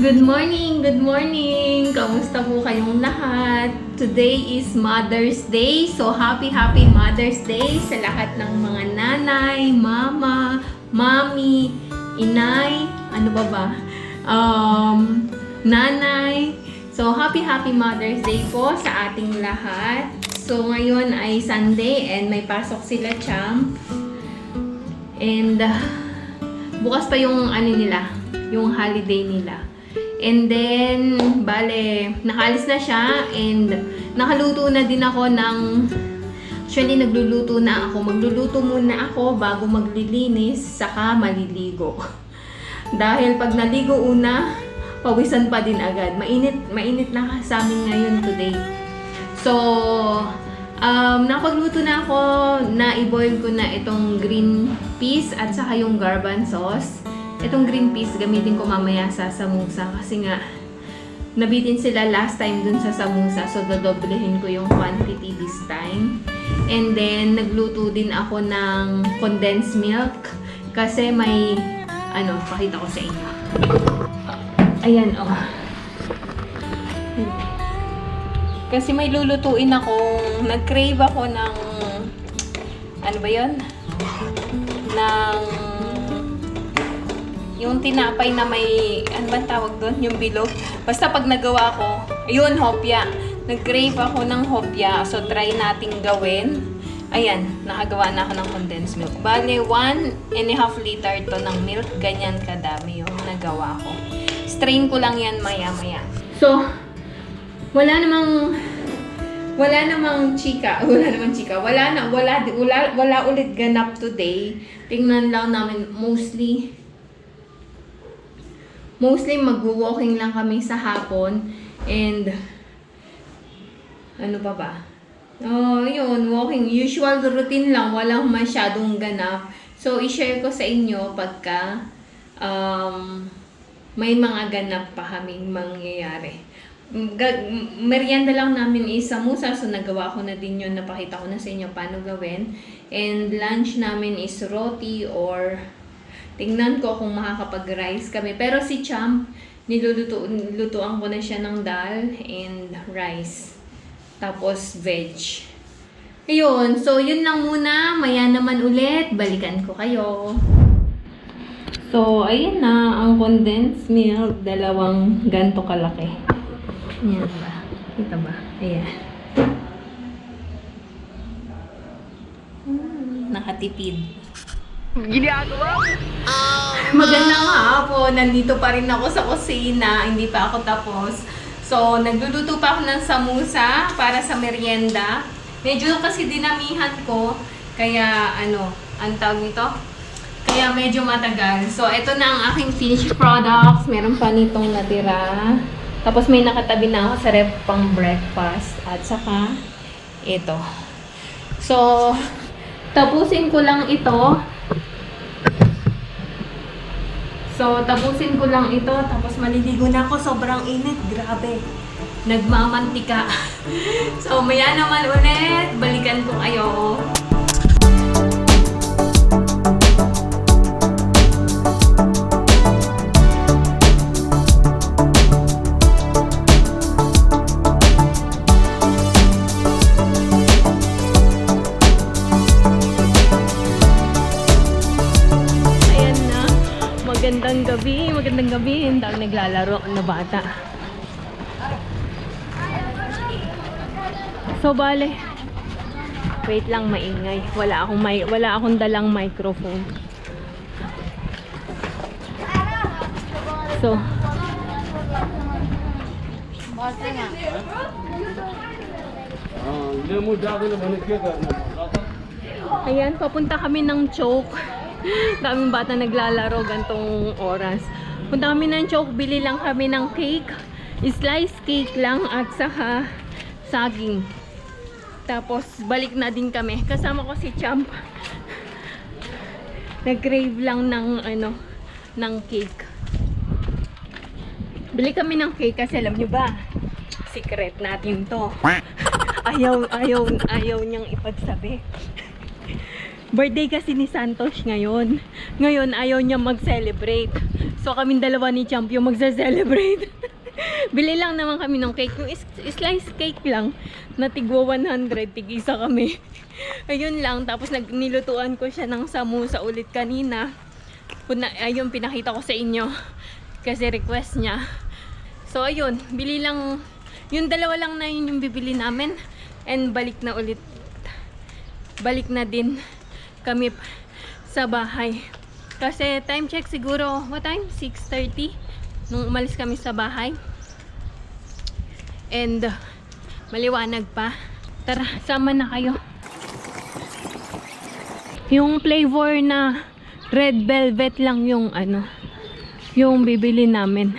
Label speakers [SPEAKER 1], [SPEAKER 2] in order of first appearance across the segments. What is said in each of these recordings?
[SPEAKER 1] Good morning! Good morning! Kamusta po kayong lahat? Today is Mother's Day. So, happy Mother's Day sa lahat ng mga nanay, mama, mami, inay, ano ba? Nanay. So, happy Mother's Day po sa ating lahat. So, ngayon ay Sunday and may pasok sila, Champ. And, bukas pa yung ano nila, yung holiday nila. And then, bale, nakalis na siya and nakaluto na din ako ng, actually nagluluto na ako. Magluluto muna ako bago maglilinis, saka maliligo. Dahil pag naligo una, pawisan pa din agad. Mainit na sa amin ngayon today. So, napagluto na ako, na-i-boil ko na itong green peas at saka yung garbanzos. Itong green peas, gamitin ko mamaya sa samusa kasi nga nabitin sila last time dun sa samusa. So, dodoblehin ko yung quantity this time. And then, nagluto din ako ng condensed milk kasi may, pakita ko sa inyo. Ayan, oh. Kasi may lulutuin akong, nag-crave ako ng, ano ba yun? Yung tinapay na may, ano ba tawag doon? Yung bilog. Basta pag nagawa ko, ayun, hopya. Nag-crave ako ng hopya. So, try nating gawin. Ayan, nakagawa na ako ng condensed milk. Bale, 1.5 liter to ng milk. Ganyan kadami yung nagawa ko. Strain ko lang yan maya-maya. So, wala namang chika. Wala ulit ganap today. Tingnan lang namin mostly mag-walking lang kami sa hapon and ano pa ba? Oh, yun, walking. Usual routine lang, walang masyadong ganap. So, i-share ko sa inyo pagka may mga ganap pa kaming mangyayari. Merienda lang namin is samusa, so nagawa ko na din yun, napakita ko na sa inyo paano gawin. And lunch namin is roti or tingnan ko kung makakapag-rice kami. Pero si Champ, nilutuan ko na siya ng dal and rice. Tapos veg. Ayun, so yun lang muna. Maya naman ulit, balikan ko kayo. So, ayun na, ang condensed milk, 2 ganto kalaki. Ayan ba? Kita ba? Ayan. Nakatipid. Ginagawa? Magandang hapon. Nandito pa rin ako sa kusina. Hindi pa ako tapos. So, nagluluto pa ako ng samusa para sa merienda. Medyo kasi dinamihan ko. Kaya, ang tawag nito? Kaya medyo matagal. So, ito na ang aking finished products. Meron pa nitong natira. Tapos may nakatabi na ako sa ref pang breakfast. At saka, ito. So, tapusin ko lang ito. Tapos maliligo na ako. Sobrang init. Grabe. Nagmamantika. So, maya naman ulit. Balikan ko kayo. Magandang gabi. Hindi ako naglalaro na bata. So, bale. Wait lang, maingay. Wala akong dalang microphone. So, ayan, papunta kami ng Choke. Daming bata naglalaro gantong oras. Punta kami ng Choke, bili lang kami ng cake. Slice cake lang at saka saging. Tapos balik na din kami. Kasama ko si Champ. Nag-crave lang ng cake. Bili kami ng cake kasi alam nyo ba? Secret natin to. Ayaw niyang ipagsabi. Birthday kasi ni Santos ngayon. Ngayon, ayaw niya mag-celebrate. So, kaming dalawa ni Champ yung magse-celebrate. Bili lang naman kami ng cake. Yung slice cake lang. Na tigwa 100. Tig-isa kami. Ayun lang. Tapos, nilutuan ko siya ng samusa ulit kanina. Ayun, pinakita ko sa inyo. Kasi request niya. So, ayun. Bili lang. Yung dalawa lang na yun yung bibili namin. And balik na ulit. Balik na din kami sa bahay. Kasi time check siguro, what time? 6:30 nung umalis kami sa bahay. And maliwanag pa. Tara, sama na kayo. Yung flavor na red velvet lang yung yung bibili namin.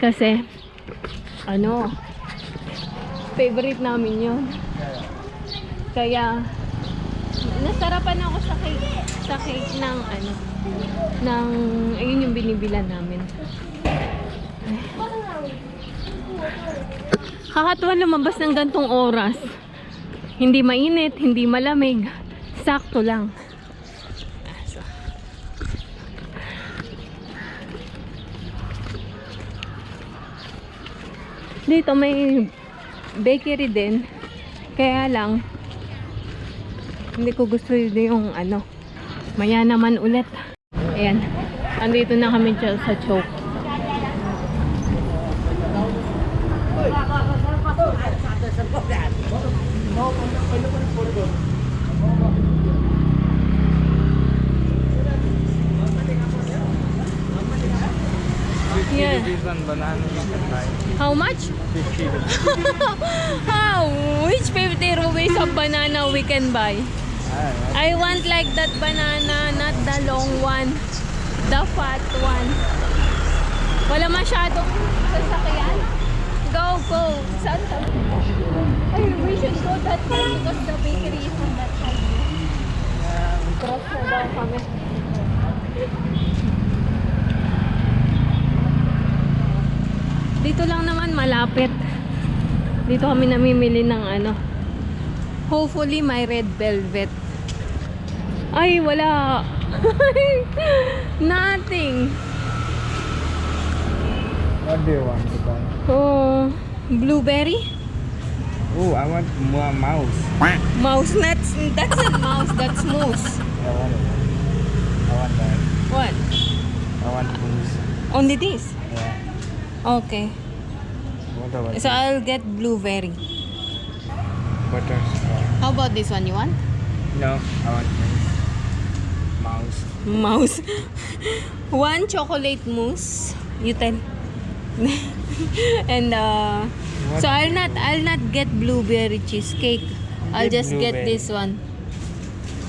[SPEAKER 1] Kasi favorite namin yun. Kaya nasarapan ako sa cake ng ayun yung binibilan namin. Kakatuwa lumabas ng gantong oras. Hindi mainit, hindi malamig. Sakto lang. Dito may bakery din. Kaya lang hindi ko gusto yung maya naman ulit. Ayan. Andito na kami sa Choke. Yeah.
[SPEAKER 2] Banana you can buy.
[SPEAKER 1] How much?
[SPEAKER 2] 50.
[SPEAKER 1] How? Which 50 rupees of banana we can buy? I want like that banana, not the long one. The fat one. Wala masyadong sasakyan. Go, go. Saan ka? Ay, we should go that side because the bakery is on that side. Cross na daw kami. Dito lang naman malapit. Dito kami namimili ng hopefully may red velvet. Ay, wala. Nothing.
[SPEAKER 2] What do you want to buy?
[SPEAKER 1] Oh, blueberry?
[SPEAKER 2] Oh, I want more mouse.
[SPEAKER 1] Mouse nuts. That's not mouse, that's moose.
[SPEAKER 2] I want that.
[SPEAKER 1] What?
[SPEAKER 2] I want moose.
[SPEAKER 1] Only this?
[SPEAKER 2] Yeah.
[SPEAKER 1] Okay.
[SPEAKER 2] What about
[SPEAKER 1] So I'll get blueberry.
[SPEAKER 2] butterscotch?
[SPEAKER 1] How about this one? You want?
[SPEAKER 2] No, I want mouse.
[SPEAKER 1] Mouse. One chocolate mousse. You tell. And so I'll not get blueberry cheesecake. I'll
[SPEAKER 2] Get
[SPEAKER 1] just get
[SPEAKER 2] blueberry.
[SPEAKER 1] this one.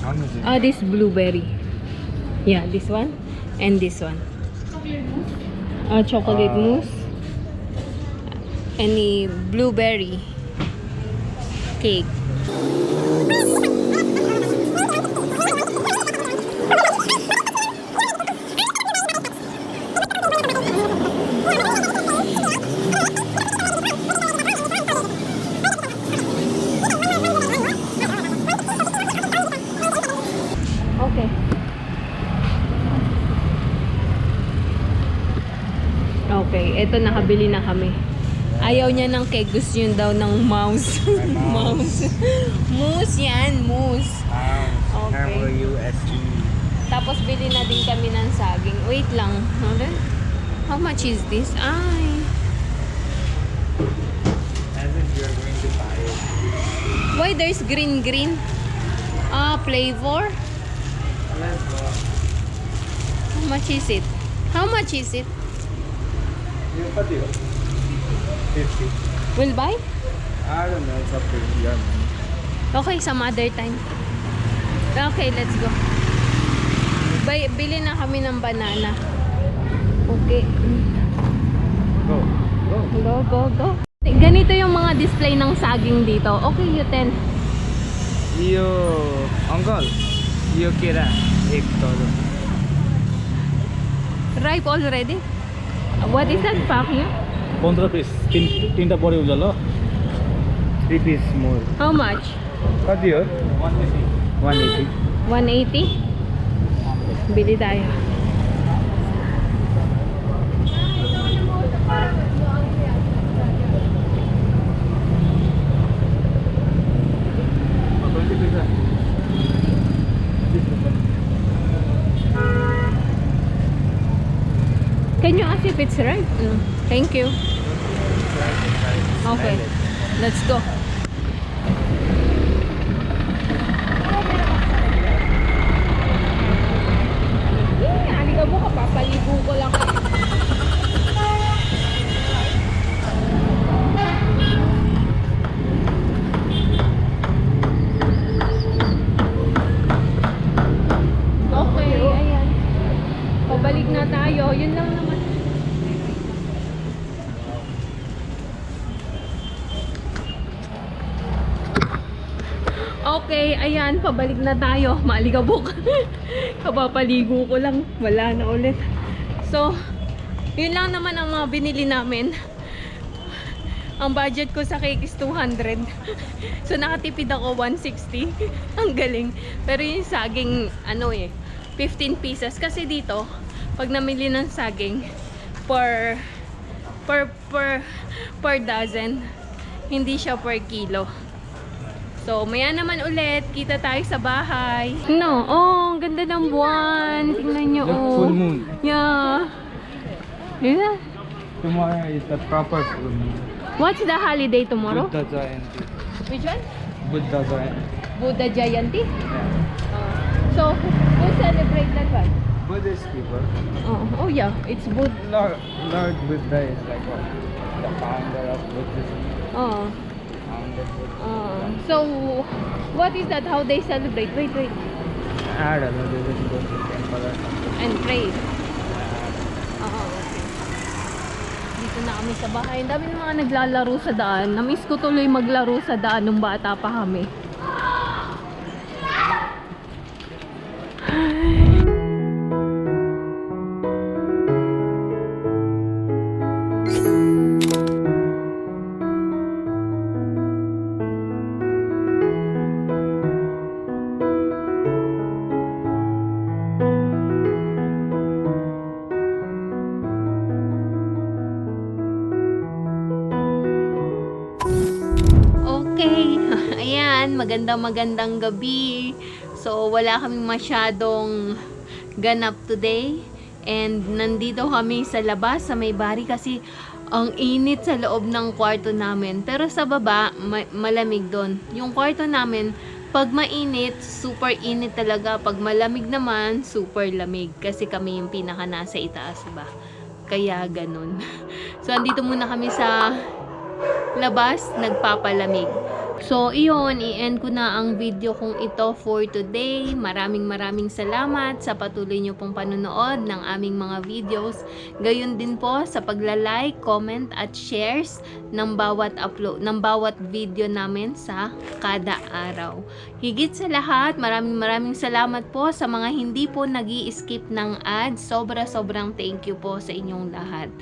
[SPEAKER 2] How much is it?
[SPEAKER 1] This blueberry. Yeah, this one and this one. Chocolate mousse. Any blueberry cake. Okay. Okay, eto nakabili na kami. Ayaw niya ng cake, gusto yun daw ng mouse.
[SPEAKER 2] Mouse.
[SPEAKER 1] Moose yan, moose. Okay.
[SPEAKER 2] M-O-U-S-E.
[SPEAKER 1] Tapos bili na din kami ng saging. Wait lang. How much is this? Ay.
[SPEAKER 2] As if you're going to buy it.
[SPEAKER 1] Why there's green? Flavor?
[SPEAKER 2] Let's go.
[SPEAKER 1] How much is it? How much is it?
[SPEAKER 2] You put it 50.
[SPEAKER 1] Will buy?
[SPEAKER 2] I don't know, it's up to you.
[SPEAKER 1] Okay, some other time. Okay, let's go. Bili na kami ng banana. Okay.
[SPEAKER 2] Go.
[SPEAKER 1] Go. Ganito yung mga display ng saging dito. Okay, you tell.
[SPEAKER 2] Yo, uncle. Yo kira. Ek todo.
[SPEAKER 1] Ripe already? What is that pack here?
[SPEAKER 3] 15 পিস তিনটা পরে উজালো
[SPEAKER 2] 3 piece more.
[SPEAKER 1] How much?
[SPEAKER 2] What do you?
[SPEAKER 3] 180
[SPEAKER 2] 180.
[SPEAKER 1] 180? Bili tayo. Can you ask if it's right? Thank you. Okay. Let's go. Halika mo ka, papaligo ko lang. Okay, ayan. Pabalik na tayo. Yun lang naman. Okay, ayan. Pabalik na tayo. Maaligabok. Kapapaligo ko lang. Wala na ulit. So, yun lang naman ang mga binili namin. Ang budget ko sa cake is 200. So, nakatipid ako 160. Ang galing. Pero yung saging, 15 pieces. Kasi dito, pag namili ng saging, per dozen, hindi siya per kilo. So, maya naman ulit, kita tayo sa bahay. No, ang ganda ng buwan. Tingnan nyo,
[SPEAKER 2] The full moon.
[SPEAKER 1] Yeah. Yeah.
[SPEAKER 2] Tomorrow is the proper full moon.
[SPEAKER 1] What's the holiday tomorrow?
[SPEAKER 2] Buddha Jayanti.
[SPEAKER 1] Which one?
[SPEAKER 2] Buddha Jayanti.
[SPEAKER 1] Buddha Jayanti?
[SPEAKER 2] Yeah.
[SPEAKER 1] So, who celebrate that one?
[SPEAKER 2] Buddhist people.
[SPEAKER 1] Oh yeah, it's Buddha.
[SPEAKER 2] Lord Buddha is like what? The founder of Buddhism.
[SPEAKER 1] Oh.
[SPEAKER 2] Founder Buddha.
[SPEAKER 1] So, what is that? How they celebrate? Wait.
[SPEAKER 2] I don't know, they just go to temple or something.
[SPEAKER 1] And pray. Okay. Dito na kami sa bahay. Ang dami ng mga naglalaro sa daan. Namiss ko tuloy maglaro sa daan nung bata pa kami. Okay, ayan, magandang gabi. So, wala kaming masyadong ganap today. And nandito kami sa labas, sa may bari kasi ang init sa loob ng kwarto namin. Pero sa baba, malamig doon. Yung kwarto namin, pag mainit, super init talaga. Pag malamig naman, super lamig. Kasi kami yung pinaka nasa itaas ba? Kaya ganun. So, andito muna kami sa labas, nagpapalamig. So, iyon, i-end ko na ang video kong ito for today. Maraming salamat sa patuloy nyo pong panonood ng aming mga videos. Gayon din po sa pagla-like, comment at shares ng bawat upload, ng bawat video namin sa kada araw. Higit sa lahat, maraming salamat po sa mga hindi po nag-i-skip ng ads. Sobrang thank you po sa inyong lahat.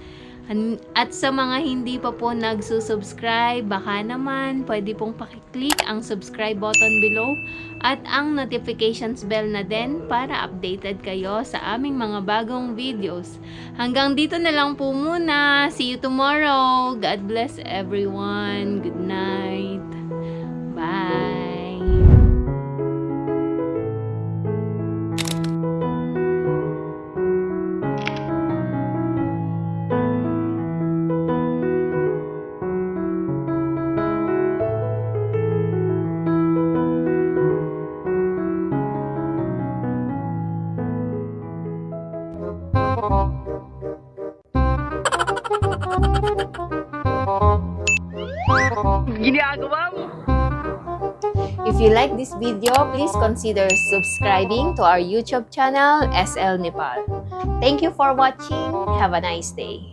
[SPEAKER 1] At sa mga hindi pa po nagsusubscribe, baka naman pwede pong pakiclick ang subscribe button below at ang notifications bell na din para updated kayo sa aming mga bagong videos. Hanggang dito na lang po muna. See you tomorrow. God bless everyone. Good night. Bye.
[SPEAKER 4] If you like this video, please consider subscribing to our YouTube channel, SL Nepal. Thank you for watching. Have a nice day.